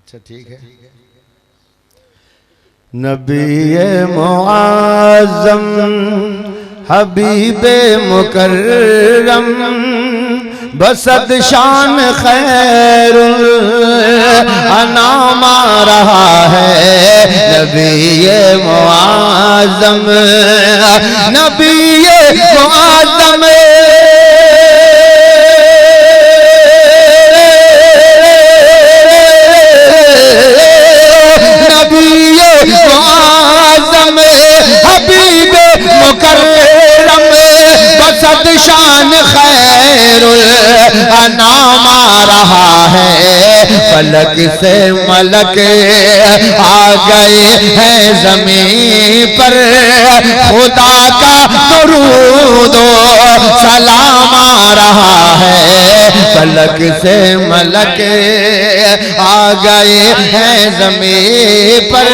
अच्छा ठीक है। नबी मुआज़्ज़म हबीबे मुकर्रम बसद शान खैरुल अनाम आ रहा है। नबी मुआज़्ज़म नबी मुआज़्ज़म हबीब मुकर्रम बसद शान खैरुल अनाम आ रहा है। फलक से मलक आ गए हैं ज़मीन पर, खुदा का दुरूद सलाम आ रहा है। फलक से मलक आ गए हैं ज़मीन पर,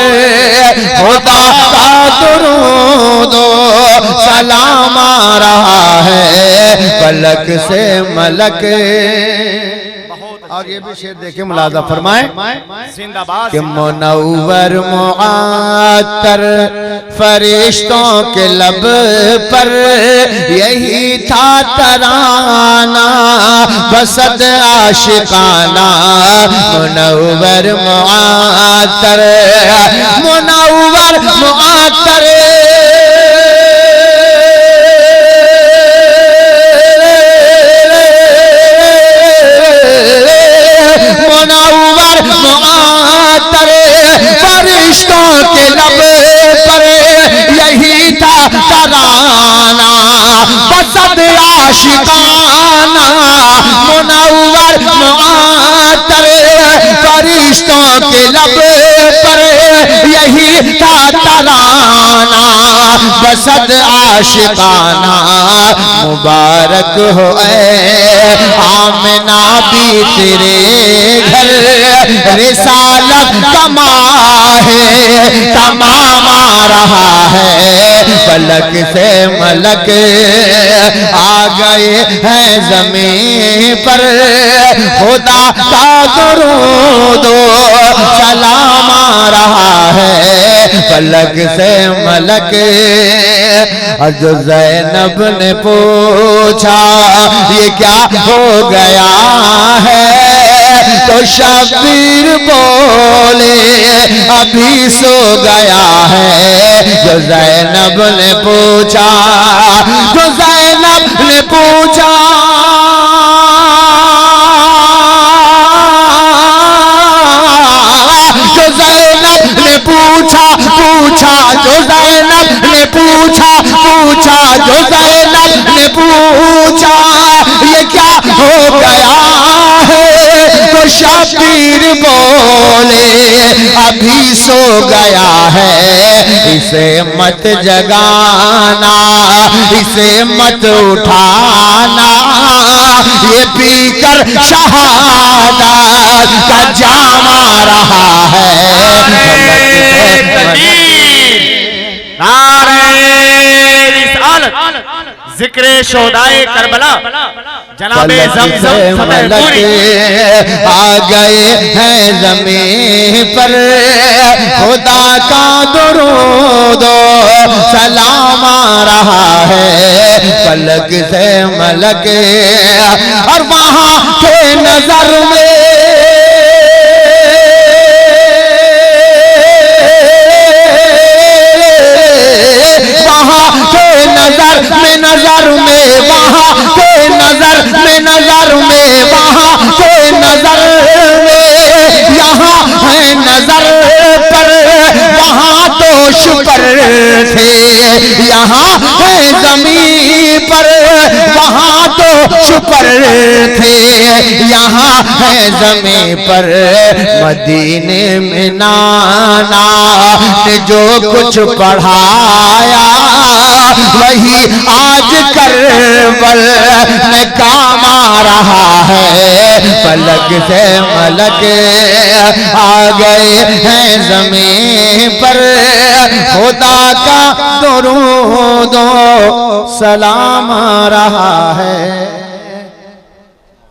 खुदा का दुरूद सलाम आ रहा है। फलक से मलक। और ये भी शेर देखे मुलाजा फरमाए जिंदाबाद कि मुनव्वर मुआत्तर फरिश्तों के लब पर यही था तराना बसद आशिकाना। मुनव्वर मुआत्तर मुनव्वर मुआत्तर मुनव्वर मुआत्तर फरिश्तों के लब पर यही था तराना बसद आशिकाना। मुनव्वर मुआत्तर फरिश्तों के लब पर यही था तराना बसद आशिकाना। मुबारक हो आमिना भी तेरे घर, रिसालत कमा है तमाम आ रहा है। फलक से मलक आ गए हैं ज़मीन पर, खुदा का दुरूद सलाम आ रहा है। फलक से मलक। जो ज़ैनब ने पूछा ये क्या हो गया है, तो शबीर बोले अभी सो गया है। जो ज़ैनब ने पूछा, जो ज़ैनब ने पूछा, जो ज़ैनब ने पूछा पूछा, जो ज़ैनब ने पूछा पूछा, जो ज़ैनब ने पूछा ये क्या हो गया है, तो शबीर बोले अभी सो गया है। इसे मत जगाना, इसे मत उठाना, ये पीकर शहादत का जाम आ रहा है। जिक्र शोदाए करबला जनाबे ज़मज़म आ गए हैं ज़मीन पर, खुदा का दुरूद सलाम आ रहा है। फलक से मलक। और वहाँ के नजर में नजर में वहाँ के नजर में नजर में वहाँ के नजर में यहाँ है नजर पर, वहाँ तो शुक्र थे, यहाँ है जमीन पर, वहाँ तो शुक्र थे, यहाँ है जमीन पर। मदीने में नाना ने जो कुछ पढ़ाया वही आज करबल में काम आ रहा है। फलक से मलक आ गए हैं ज़मीन पर, खुदा का दुरूद सलाम आ रहा है।